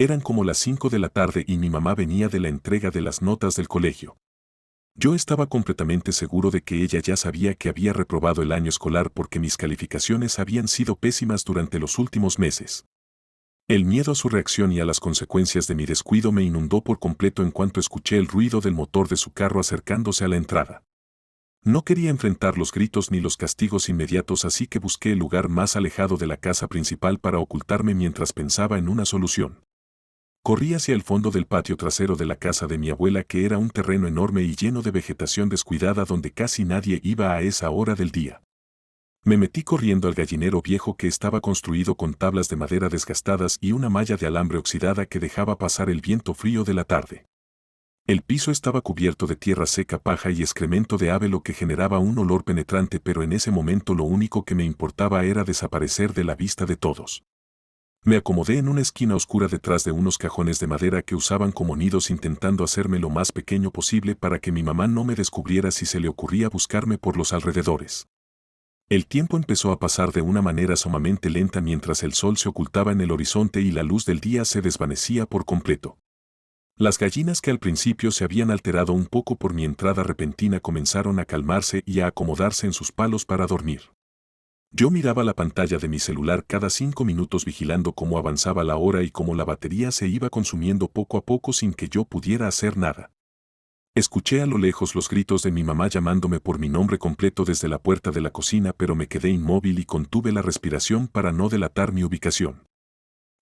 Eran como las 5 de la tarde y mi mamá venía de la entrega de las notas del colegio. Yo estaba completamente seguro de que ella ya sabía que había reprobado el año escolar porque mis calificaciones habían sido pésimas durante los últimos meses. El miedo a su reacción y a las consecuencias de mi descuido me inundó por completo en cuanto escuché el ruido del motor de su carro acercándose a la entrada. No quería enfrentar los gritos ni los castigos inmediatos, así que busqué el lugar más alejado de la casa principal para ocultarme mientras pensaba en una solución. Corrí hacia el fondo del patio trasero de la casa de mi abuela, que era un terreno enorme y lleno de vegetación descuidada donde casi nadie iba a esa hora del día. Me metí corriendo al gallinero viejo, que estaba construido con tablas de madera desgastadas y una malla de alambre oxidada que dejaba pasar el viento frío de la tarde. El piso estaba cubierto de tierra seca, paja y excremento de ave, lo que generaba un olor penetrante, pero en ese momento lo único que me importaba era desaparecer de la vista de todos. Me acomodé en una esquina oscura detrás de unos cajones de madera que usaban como nidos, intentando hacerme lo más pequeño posible para que mi mamá no me descubriera si se le ocurría buscarme por los alrededores. El tiempo empezó a pasar de una manera sumamente lenta mientras el sol se ocultaba en el horizonte y la luz del día se desvanecía por completo. Las gallinas, que al principio se habían alterado un poco por mi entrada repentina, comenzaron a calmarse y a acomodarse en sus palos para dormir. Yo miraba la pantalla de mi celular cada 5 minutos, vigilando cómo avanzaba la hora y cómo la batería se iba consumiendo poco a poco sin que yo pudiera hacer nada. Escuché a lo lejos los gritos de mi mamá llamándome por mi nombre completo desde la puerta de la cocina, pero me quedé inmóvil y contuve la respiración para no delatar mi ubicación.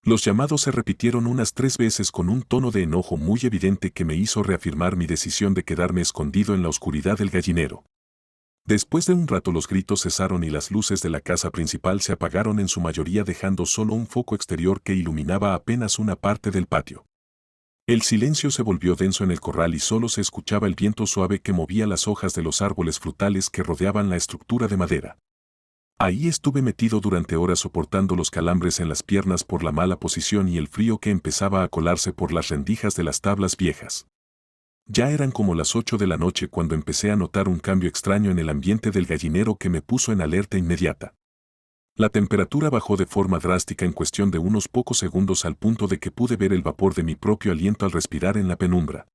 Los llamados se repitieron unas 3 veces con un tono de enojo muy evidente que me hizo reafirmar mi decisión de quedarme escondido en la oscuridad del gallinero. Después de un rato los gritos cesaron y las luces de la casa principal se apagaron en su mayoría, dejando solo un foco exterior que iluminaba apenas una parte del patio. El silencio se volvió denso en el corral y solo se escuchaba el viento suave que movía las hojas de los árboles frutales que rodeaban la estructura de madera. Ahí estuve metido durante horas, soportando los calambres en las piernas por la mala posición y el frío que empezaba a colarse por las rendijas de las tablas viejas. Ya eran como las 8 de la noche cuando empecé a notar un cambio extraño en el ambiente del gallinero que me puso en alerta inmediata. La temperatura bajó de forma drástica en cuestión de unos pocos segundos, al punto de que pude ver el vapor de mi propio aliento al respirar en la penumbra.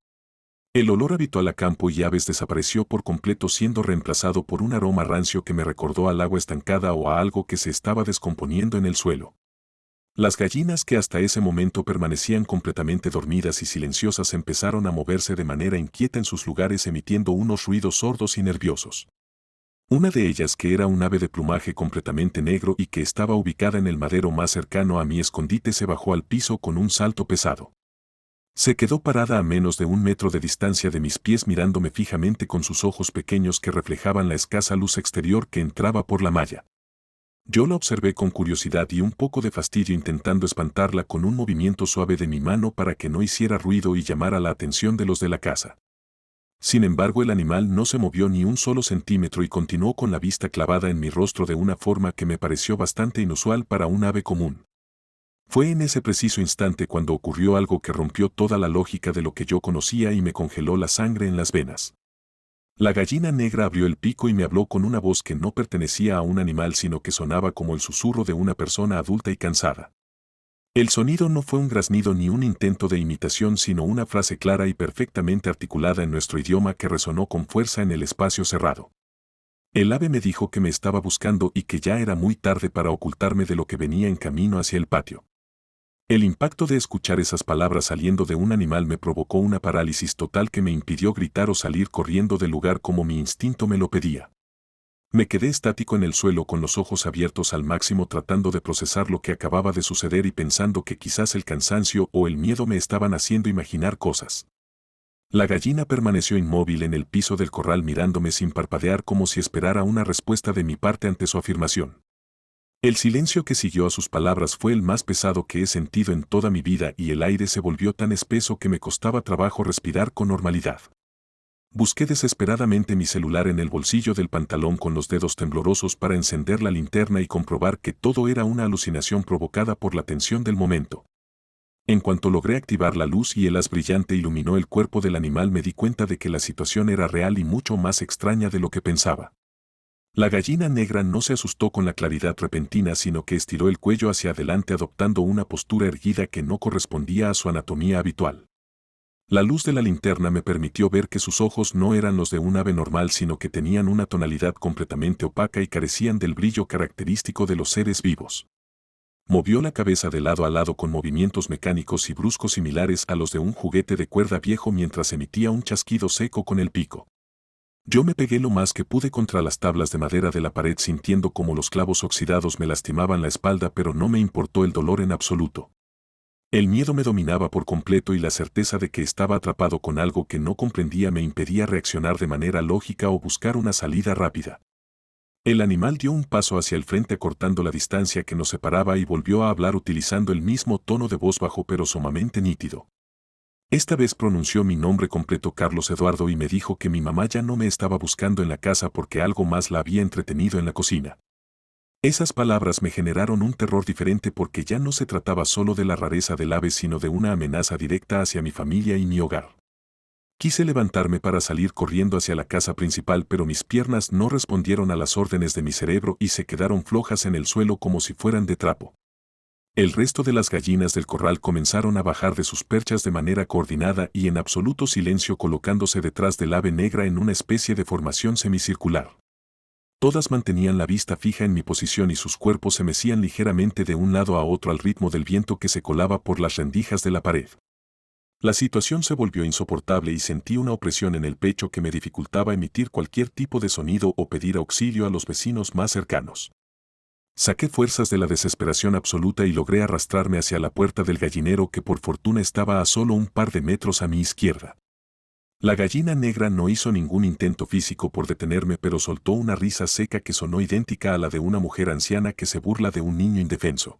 El olor habitual a campo y aves desapareció por completo, siendo reemplazado por un aroma rancio que me recordó al agua estancada o a algo que se estaba descomponiendo en el suelo. Las gallinas, que hasta ese momento permanecían completamente dormidas y silenciosas, empezaron a moverse de manera inquieta en sus lugares, emitiendo unos ruidos sordos y nerviosos. Una de ellas, que era un ave de plumaje completamente negro y que estaba ubicada en el madero más cercano a mi escondite, se bajó al piso con un salto pesado. Se quedó parada a menos de 1 metro de distancia de mis pies, mirándome fijamente con sus ojos pequeños que reflejaban la escasa luz exterior que entraba por la malla. Yo la observé con curiosidad y un poco de fastidio, intentando espantarla con un movimiento suave de mi mano para que no hiciera ruido y llamara la atención de los de la casa. Sin embargo, el animal no se movió ni un solo centímetro y continuó con la vista clavada en mi rostro de una forma que me pareció bastante inusual para un ave común. Fue en ese preciso instante cuando ocurrió algo que rompió toda la lógica de lo que yo conocía y me congeló la sangre en las venas. La gallina negra abrió el pico y me habló con una voz que no pertenecía a un animal, sino que sonaba como el susurro de una persona adulta y cansada. El sonido no fue un graznido ni un intento de imitación, sino una frase clara y perfectamente articulada en nuestro idioma que resonó con fuerza en el espacio cerrado. El ave me dijo que me estaba buscando y que ya era muy tarde para ocultarme de lo que venía en camino hacia el patio. El impacto de escuchar esas palabras saliendo de un animal me provocó una parálisis total que me impidió gritar o salir corriendo del lugar como mi instinto me lo pedía. Me quedé estático en el suelo con los ojos abiertos al máximo, tratando de procesar lo que acababa de suceder y pensando que quizás el cansancio o el miedo me estaban haciendo imaginar cosas. La gallina permaneció inmóvil en el piso del corral, mirándome sin parpadear, como si esperara una respuesta de mi parte ante su afirmación. El silencio que siguió a sus palabras fue el más pesado que he sentido en toda mi vida y el aire se volvió tan espeso que me costaba trabajo respirar con normalidad. Busqué desesperadamente mi celular en el bolsillo del pantalón con los dedos temblorosos para encender la linterna y comprobar que todo era una alucinación provocada por la tensión del momento. En cuanto logré activar la luz y el haz brillante iluminó el cuerpo del animal, me di cuenta de que la situación era real y mucho más extraña de lo que pensaba. La gallina negra no se asustó con la claridad repentina, sino que estiró el cuello hacia adelante adoptando una postura erguida que no correspondía a su anatomía habitual. La luz de la linterna me permitió ver que sus ojos no eran los de un ave normal, sino que tenían una tonalidad completamente opaca y carecían del brillo característico de los seres vivos. Movió la cabeza de lado a lado con movimientos mecánicos y bruscos similares a los de un juguete de cuerda viejo mientras emitía un chasquido seco con el pico. Yo me pegué lo más que pude contra las tablas de madera de la pared sintiendo como los clavos oxidados me lastimaban la espalda, pero no me importó el dolor en absoluto. El miedo me dominaba por completo y la certeza de que estaba atrapado con algo que no comprendía me impedía reaccionar de manera lógica o buscar una salida rápida. El animal dio un paso hacia el frente acortando la distancia que nos separaba y volvió a hablar utilizando el mismo tono de voz bajo pero sumamente nítido. Esta vez pronunció mi nombre completo, Carlos Eduardo, y me dijo que mi mamá ya no me estaba buscando en la casa porque algo más la había entretenido en la cocina. Esas palabras me generaron un terror diferente porque ya no se trataba solo de la rareza del ave sino de una amenaza directa hacia mi familia y mi hogar. Quise levantarme para salir corriendo hacia la casa principal, pero mis piernas no respondieron a las órdenes de mi cerebro y se quedaron flojas en el suelo como si fueran de trapo. El resto de las gallinas del corral comenzaron a bajar de sus perchas de manera coordinada y en absoluto silencio, colocándose detrás del ave negra en una especie de formación semicircular. Todas mantenían la vista fija en mi posición y sus cuerpos se mecían ligeramente de un lado a otro al ritmo del viento que se colaba por las rendijas de la pared. La situación se volvió insoportable y sentí una opresión en el pecho que me dificultaba emitir cualquier tipo de sonido o pedir auxilio a los vecinos más cercanos. Saqué fuerzas de la desesperación absoluta y logré arrastrarme hacia la puerta del gallinero, que por fortuna estaba a solo un par de metros a mi izquierda. La gallina negra no hizo ningún intento físico por detenerme, pero soltó una risa seca que sonó idéntica a la de una mujer anciana que se burla de un niño indefenso.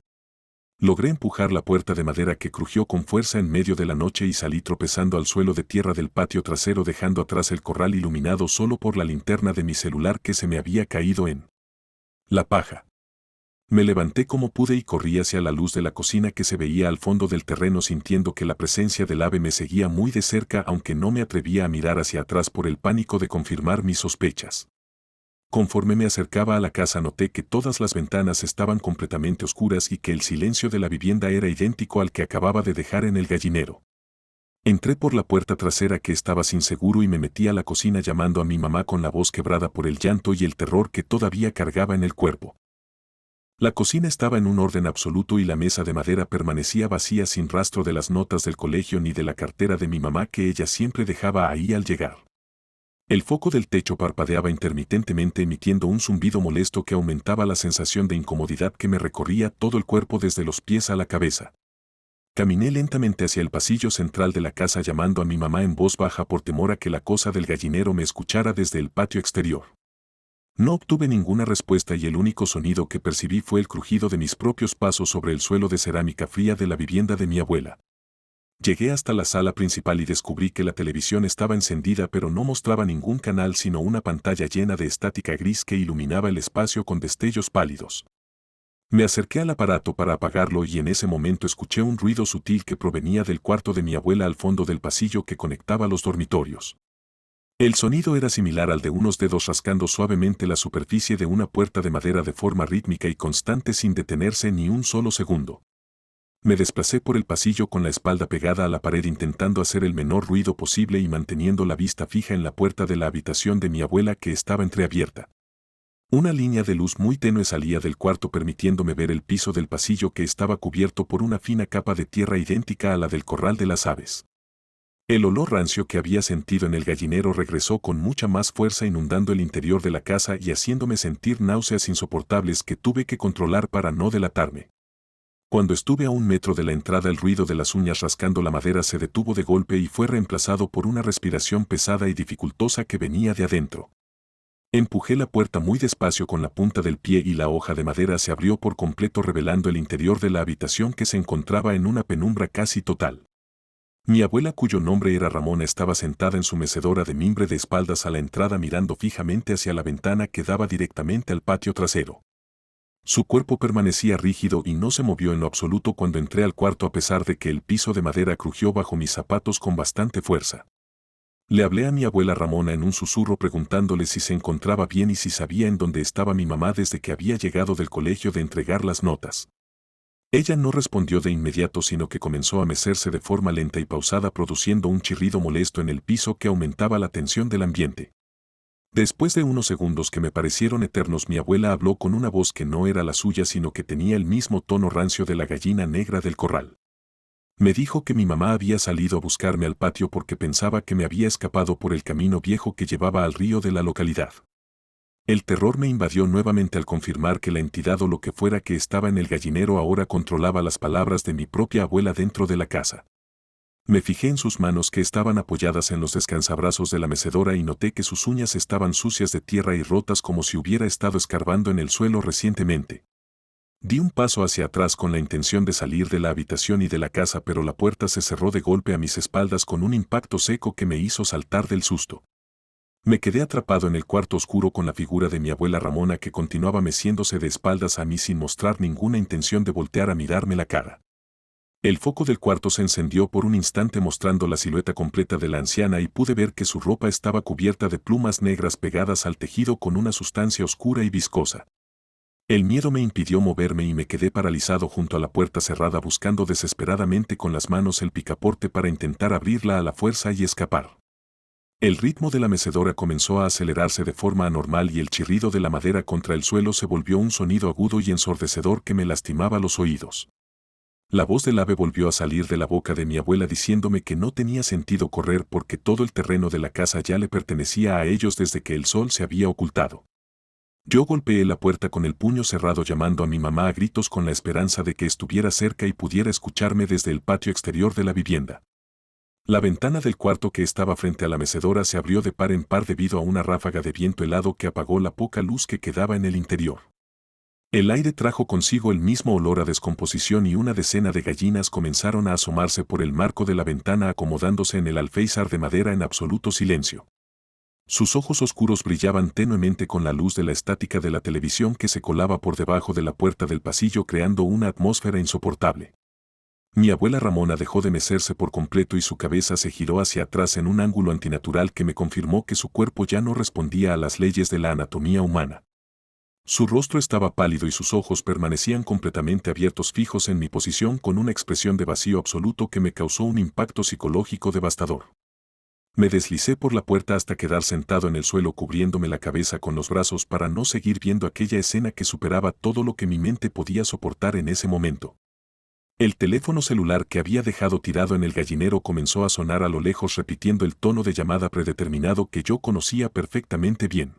Logré empujar la puerta de madera que crujió con fuerza en medio de la noche y salí tropezando al suelo de tierra del patio trasero, dejando atrás el corral iluminado solo por la linterna de mi celular que se me había caído en la paja. Me levanté como pude y corrí hacia la luz de la cocina que se veía al fondo del terreno, sintiendo que la presencia del ave me seguía muy de cerca, aunque no me atrevía a mirar hacia atrás por el pánico de confirmar mis sospechas. Conforme me acercaba a la casa noté que todas las ventanas estaban completamente oscuras y que el silencio de la vivienda era idéntico al que acababa de dejar en el gallinero. Entré por la puerta trasera que estaba sin seguro y me metí a la cocina llamando a mi mamá con la voz quebrada por el llanto y el terror que todavía cargaba en el cuerpo. La cocina estaba en un orden absoluto y la mesa de madera permanecía vacía, sin rastro de las notas del colegio ni de la cartera de mi mamá que ella siempre dejaba ahí al llegar. El foco del techo parpadeaba intermitentemente emitiendo un zumbido molesto que aumentaba la sensación de incomodidad que me recorría todo el cuerpo desde los pies a la cabeza. Caminé lentamente hacia el pasillo central de la casa llamando a mi mamá en voz baja por temor a que la cosa del gallinero me escuchara desde el patio exterior. No obtuve ninguna respuesta y el único sonido que percibí fue el crujido de mis propios pasos sobre el suelo de cerámica fría de la vivienda de mi abuela. Llegué hasta la sala principal y descubrí que la televisión estaba encendida, pero no mostraba ningún canal sino una pantalla llena de estática gris que iluminaba el espacio con destellos pálidos. Me acerqué al aparato para apagarlo y en ese momento escuché un ruido sutil que provenía del cuarto de mi abuela al fondo del pasillo que conectaba los dormitorios. El sonido era similar al de unos dedos rascando suavemente la superficie de una puerta de madera de forma rítmica y constante sin detenerse ni un solo segundo. Me desplacé por el pasillo con la espalda pegada a la pared intentando hacer el menor ruido posible y manteniendo la vista fija en la puerta de la habitación de mi abuela que estaba entreabierta. Una línea de luz muy tenue salía del cuarto permitiéndome ver el piso del pasillo que estaba cubierto por una fina capa de tierra idéntica a la del corral de las aves. El olor rancio que había sentido en el gallinero regresó con mucha más fuerza inundando el interior de la casa y haciéndome sentir náuseas insoportables que tuve que controlar para no delatarme. Cuando estuve a 1 metro de la entrada, el ruido de las uñas rascando la madera se detuvo de golpe y fue reemplazado por una respiración pesada y dificultosa que venía de adentro. Empujé la puerta muy despacio con la punta del pie y la hoja de madera se abrió por completo revelando el interior de la habitación que se encontraba en una penumbra casi total. Mi abuela, cuyo nombre era Ramona, estaba sentada en su mecedora de mimbre de espaldas a la entrada mirando fijamente hacia la ventana que daba directamente al patio trasero. Su cuerpo permanecía rígido y no se movió en lo absoluto cuando entré al cuarto a pesar de que el piso de madera crujió bajo mis zapatos con bastante fuerza. Le hablé a mi abuela Ramona en un susurro preguntándole si se encontraba bien y si sabía en dónde estaba mi mamá desde que había llegado del colegio de entregar las notas. Ella no respondió de inmediato, sino que comenzó a mecerse de forma lenta y pausada, produciendo un chirrido molesto en el piso que aumentaba la tensión del ambiente. Después de unos segundos que me parecieron eternos, mi abuela habló con una voz que no era la suya, sino que tenía el mismo tono rancio de la gallina negra del corral. Me dijo que mi mamá había salido a buscarme al patio porque pensaba que me había escapado por el camino viejo que llevaba al río de la localidad. El terror me invadió nuevamente al confirmar que la entidad o lo que fuera que estaba en el gallinero ahora controlaba las palabras de mi propia abuela dentro de la casa. Me fijé en sus manos que estaban apoyadas en los descansabrazos de la mecedora y noté que sus uñas estaban sucias de tierra y rotas como si hubiera estado escarbando en el suelo recientemente. Di un paso hacia atrás con la intención de salir de la habitación y de la casa, pero la puerta se cerró de golpe a mis espaldas con un impacto seco que me hizo saltar del susto. Me quedé atrapado en el cuarto oscuro con la figura de mi abuela Ramona, que continuaba meciéndose de espaldas a mí sin mostrar ninguna intención de voltear a mirarme la cara. El foco del cuarto se encendió por un instante mostrando la silueta completa de la anciana y pude ver que su ropa estaba cubierta de plumas negras pegadas al tejido con una sustancia oscura y viscosa. El miedo me impidió moverme y me quedé paralizado junto a la puerta cerrada, buscando desesperadamente con las manos el picaporte para intentar abrirla a la fuerza y escapar. El ritmo de la mecedora comenzó a acelerarse de forma anormal y el chirrido de la madera contra el suelo se volvió un sonido agudo y ensordecedor que me lastimaba los oídos. La voz del ave volvió a salir de la boca de mi abuela diciéndome que no tenía sentido correr porque todo el terreno de la casa ya le pertenecía a ellos desde que el sol se había ocultado. Yo golpeé la puerta con el puño cerrado, llamando a mi mamá a gritos con la esperanza de que estuviera cerca y pudiera escucharme desde el patio exterior de la vivienda. La ventana del cuarto que estaba frente a la mecedora se abrió de par en par debido a una ráfaga de viento helado que apagó la poca luz que quedaba en el interior. El aire trajo consigo el mismo olor a descomposición y una decena de gallinas comenzaron a asomarse por el marco de la ventana, acomodándose en el alféizar de madera en absoluto silencio. Sus ojos oscuros brillaban tenuemente con la luz de la estática de la televisión que se colaba por debajo de la puerta del pasillo, creando una atmósfera insoportable. Mi abuela Ramona dejó de mecerse por completo y su cabeza se giró hacia atrás en un ángulo antinatural que me confirmó que su cuerpo ya no respondía a las leyes de la anatomía humana. Su rostro estaba pálido y sus ojos permanecían completamente abiertos, fijos en mi posición con una expresión de vacío absoluto que me causó un impacto psicológico devastador. Me deslicé por la puerta hasta quedar sentado en el suelo cubriéndome la cabeza con los brazos para no seguir viendo aquella escena que superaba todo lo que mi mente podía soportar en ese momento. El teléfono celular que había dejado tirado en el gallinero comenzó a sonar a lo lejos, repitiendo el tono de llamada predeterminado que yo conocía perfectamente bien.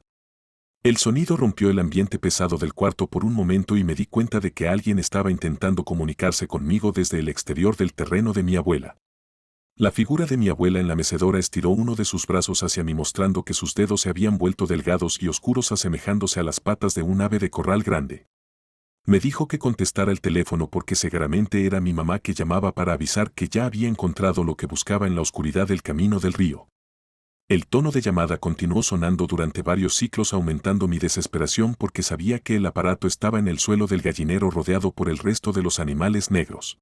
El sonido rompió el ambiente pesado del cuarto por un momento y me di cuenta de que alguien estaba intentando comunicarse conmigo desde el exterior del terreno de mi abuela. La figura de mi abuela en la mecedora estiró uno de sus brazos hacia mí, mostrando que sus dedos se habían vuelto delgados y oscuros, asemejándose a las patas de un ave de corral grande. Me dijo que contestara el teléfono porque seguramente era mi mamá que llamaba para avisar que ya había encontrado lo que buscaba en la oscuridad del camino del río. El tono de llamada continuó sonando durante varios ciclos, aumentando mi desesperación porque sabía que el aparato estaba en el suelo del gallinero rodeado por el resto de los animales negros.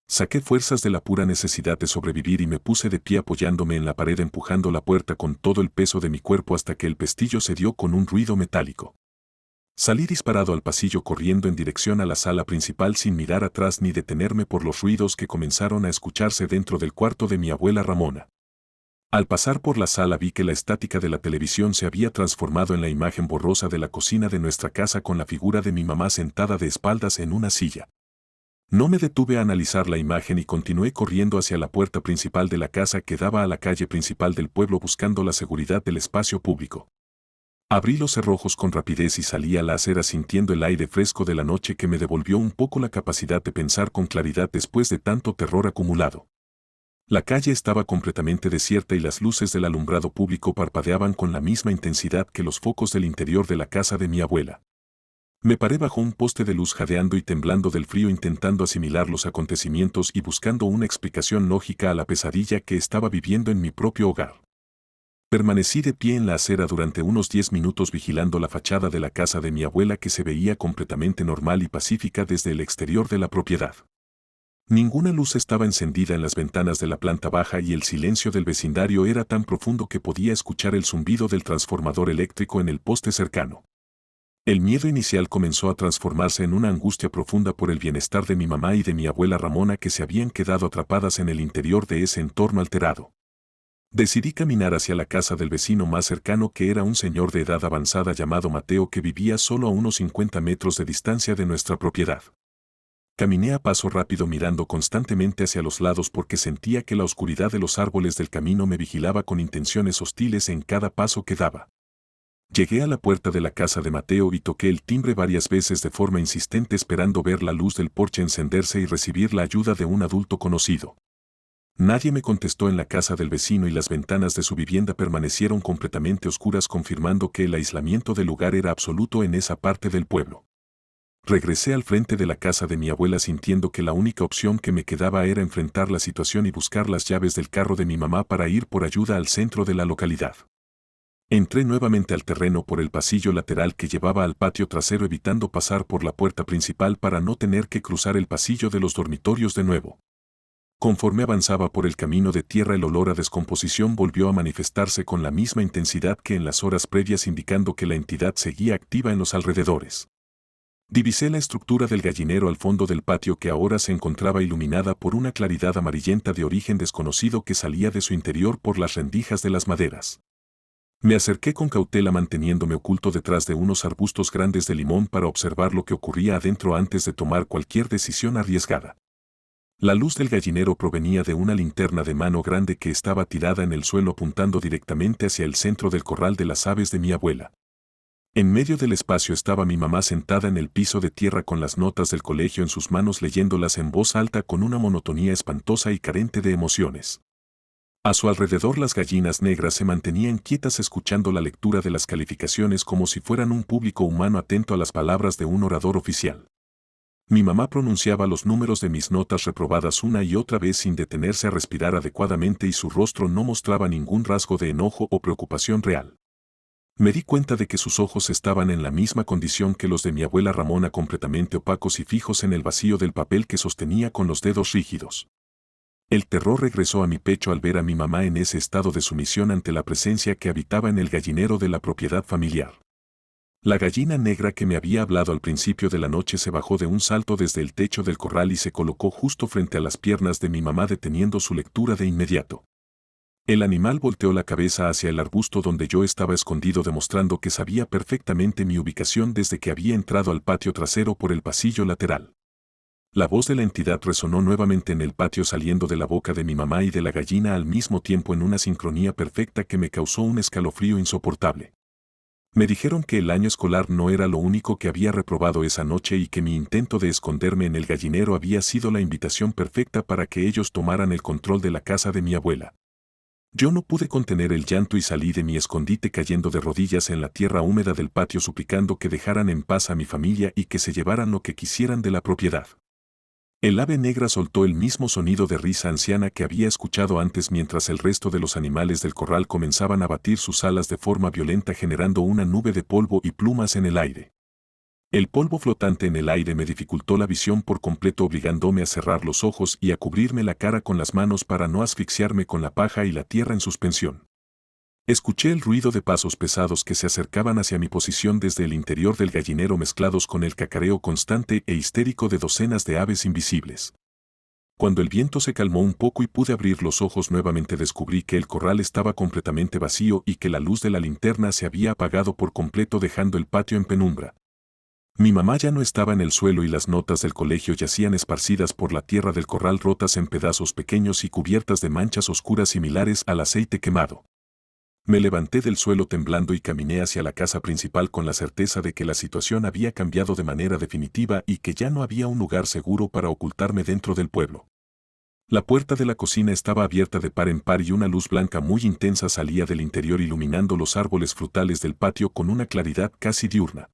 Saqué fuerzas de la pura necesidad de sobrevivir y me puse de pie apoyándome en la pared, empujando la puerta con todo el peso de mi cuerpo hasta que el pestillo se dio con un ruido metálico. Salí disparado al pasillo, corriendo en dirección a la sala principal sin mirar atrás ni detenerme por los ruidos que comenzaron a escucharse dentro del cuarto de mi abuela Ramona. Al pasar por la sala vi que la estática de la televisión se había transformado en la imagen borrosa de la cocina de nuestra casa, con la figura de mi mamá sentada de espaldas en una silla. No me detuve a analizar la imagen y continué corriendo hacia la puerta principal de la casa que daba a la calle principal del pueblo, buscando la seguridad del espacio público. Abrí los cerrojos con rapidez y salí a la acera, sintiendo el aire fresco de la noche que me devolvió un poco la capacidad de pensar con claridad después de tanto terror acumulado. La calle estaba completamente desierta y las luces del alumbrado público parpadeaban con la misma intensidad que los focos del interior de la casa de mi abuela. Me paré bajo un poste de luz, jadeando y temblando del frío, intentando asimilar los acontecimientos y buscando una explicación lógica a la pesadilla que estaba viviendo en mi propio hogar. Permanecí de pie en la acera durante unos 10 minutos vigilando la fachada de la casa de mi abuela, que se veía completamente normal y pacífica desde el exterior de la propiedad. Ninguna luz estaba encendida en las ventanas de la planta baja y el silencio del vecindario era tan profundo que podía escuchar el zumbido del transformador eléctrico en el poste cercano. El miedo inicial comenzó a transformarse en una angustia profunda por el bienestar de mi mamá y de mi abuela Ramona que se habían quedado atrapadas en el interior de ese entorno alterado. Decidí caminar hacia la casa del vecino más cercano que era un señor de edad avanzada llamado Mateo que vivía solo a unos 50 metros de distancia de nuestra propiedad. Caminé a paso rápido mirando constantemente hacia los lados porque sentía que la oscuridad de los árboles del camino me vigilaba con intenciones hostiles en cada paso que daba. Llegué a la puerta de la casa de Mateo y toqué el timbre varias veces de forma insistente esperando ver la luz del porche encenderse y recibir la ayuda de un adulto conocido. Nadie me contestó en la casa del vecino y las ventanas de su vivienda permanecieron completamente oscuras confirmando que el aislamiento del lugar era absoluto en esa parte del pueblo. Regresé al frente de la casa de mi abuela sintiendo que la única opción que me quedaba era enfrentar la situación y buscar las llaves del carro de mi mamá para ir por ayuda al centro de la localidad. Entré nuevamente al terreno por el pasillo lateral que llevaba al patio trasero evitando pasar por la puerta principal para no tener que cruzar el pasillo de los dormitorios de nuevo. Conforme avanzaba por el camino de tierra el olor a descomposición volvió a manifestarse con la misma intensidad que en las horas previas indicando que la entidad seguía activa en los alrededores. Divisé la estructura del gallinero al fondo del patio que ahora se encontraba iluminada por una claridad amarillenta de origen desconocido que salía de su interior por las rendijas de las maderas. Me acerqué con cautela manteniéndome oculto detrás de unos arbustos grandes de limón para observar lo que ocurría adentro antes de tomar cualquier decisión arriesgada. La luz del gallinero provenía de una linterna de mano grande que estaba tirada en el suelo apuntando directamente hacia el centro del corral de las aves de mi abuela. En medio del espacio estaba mi mamá sentada en el piso de tierra con las notas del colegio en sus manos leyéndolas en voz alta con una monotonía espantosa y carente de emociones. A su alrededor las gallinas negras se mantenían quietas escuchando la lectura de las calificaciones como si fueran un público humano atento a las palabras de un orador oficial. Mi mamá pronunciaba los números de mis notas reprobadas una y otra vez sin detenerse a respirar adecuadamente y su rostro no mostraba ningún rasgo de enojo o preocupación real. Me di cuenta de que sus ojos estaban en la misma condición que los de mi abuela Ramona, completamente opacos y fijos en el vacío del papel que sostenía con los dedos rígidos. El terror regresó a mi pecho al ver a mi mamá en ese estado de sumisión ante la presencia que habitaba en el gallinero de la propiedad familiar. La gallina negra que me había hablado al principio de la noche se bajó de un salto desde el techo del corral y se colocó justo frente a las piernas de mi mamá deteniendo su lectura de inmediato. El animal volteó la cabeza hacia el arbusto donde yo estaba escondido demostrando que sabía perfectamente mi ubicación desde que había entrado al patio trasero por el pasillo lateral. La voz de la entidad resonó nuevamente en el patio saliendo de la boca de mi mamá y de la gallina al mismo tiempo en una sincronía perfecta que me causó un escalofrío insoportable. Me dijeron que el año escolar no era lo único que había reprobado esa noche y que mi intento de esconderme en el gallinero había sido la invitación perfecta para que ellos tomaran el control de la casa de mi abuela. Yo no pude contener el llanto y salí de mi escondite cayendo de rodillas en la tierra húmeda del patio suplicando que dejaran en paz a mi familia y que se llevaran lo que quisieran de la propiedad. El ave negra soltó el mismo sonido de risa anciana que había escuchado antes mientras el resto de los animales del corral comenzaban a batir sus alas de forma violenta generando una nube de polvo y plumas en el aire. El polvo flotante en el aire me dificultó la visión por completo obligándome a cerrar los ojos y a cubrirme la cara con las manos para no asfixiarme con la paja y la tierra en suspensión. Escuché el ruido de pasos pesados que se acercaban hacia mi posición desde el interior del gallinero mezclados con el cacareo constante e histérico de docenas de aves invisibles. Cuando el viento se calmó un poco y pude abrir los ojos nuevamente descubrí que el corral estaba completamente vacío y que la luz de la linterna se había apagado por completo dejando el patio en penumbra. Mi mamá ya no estaba en el suelo y las notas del colegio yacían esparcidas por la tierra del corral rotas en pedazos pequeños y cubiertas de manchas oscuras similares al aceite quemado. Me levanté del suelo temblando y caminé hacia la casa principal con la certeza de que la situación había cambiado de manera definitiva y que ya no había un lugar seguro para ocultarme dentro del pueblo. La puerta de la cocina estaba abierta de par en par y una luz blanca muy intensa salía del interior iluminando los árboles frutales del patio con una claridad casi diurna.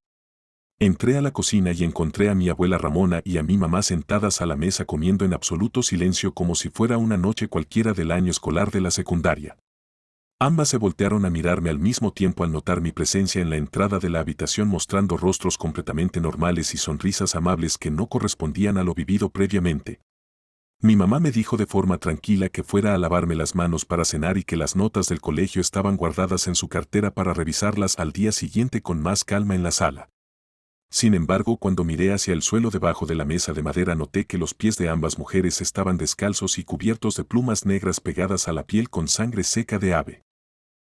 Entré a la cocina y encontré a mi abuela Ramona y a mi mamá sentadas a la mesa comiendo en absoluto silencio como si fuera una noche cualquiera del año escolar de la secundaria. Ambas se voltearon a mirarme al mismo tiempo al notar mi presencia en la entrada de la habitación mostrando rostros completamente normales y sonrisas amables que no correspondían a lo vivido previamente. Mi mamá me dijo de forma tranquila que fuera a lavarme las manos para cenar y que las notas del colegio estaban guardadas en su cartera para revisarlas al día siguiente con más calma en la sala. Sin embargo, cuando miré hacia el suelo debajo de la mesa de madera noté que los pies de ambas mujeres estaban descalzos y cubiertos de plumas negras pegadas a la piel con sangre seca de ave.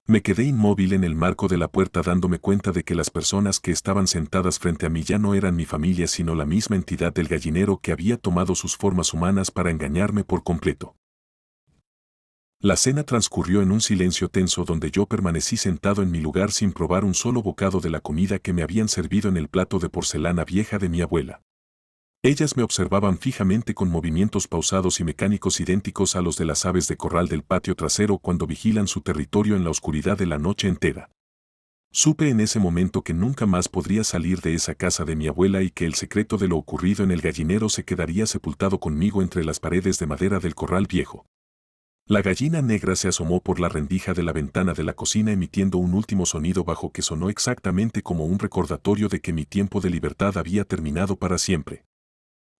Me quedé inmóvil en el marco de la puerta dándome cuenta de que las personas que estaban sentadas frente a mí ya no eran mi familia sino la misma entidad del gallinero que había tomado sus formas humanas para engañarme por completo. La cena transcurrió en un silencio tenso donde yo permanecí sentado en mi lugar sin probar un solo bocado de la comida que me habían servido en el plato de porcelana vieja de mi abuela. Ellas me observaban fijamente con movimientos pausados y mecánicos idénticos a los de las aves de corral del patio trasero cuando vigilan su territorio en la oscuridad de la noche entera. Supe en ese momento que nunca más podría salir de esa casa de mi abuela y que el secreto de lo ocurrido en el gallinero se quedaría sepultado conmigo entre las paredes de madera del corral viejo. La gallina negra se asomó por la rendija de la ventana de la cocina emitiendo un último sonido bajo que sonó exactamente como un recordatorio de que mi tiempo de libertad había terminado para siempre.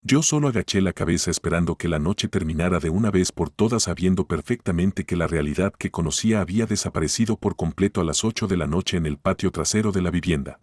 Yo solo agaché la cabeza esperando que la noche terminara de una vez por todas sabiendo perfectamente que la realidad que conocía había desaparecido por completo a las 8 de la noche en el patio trasero de la vivienda.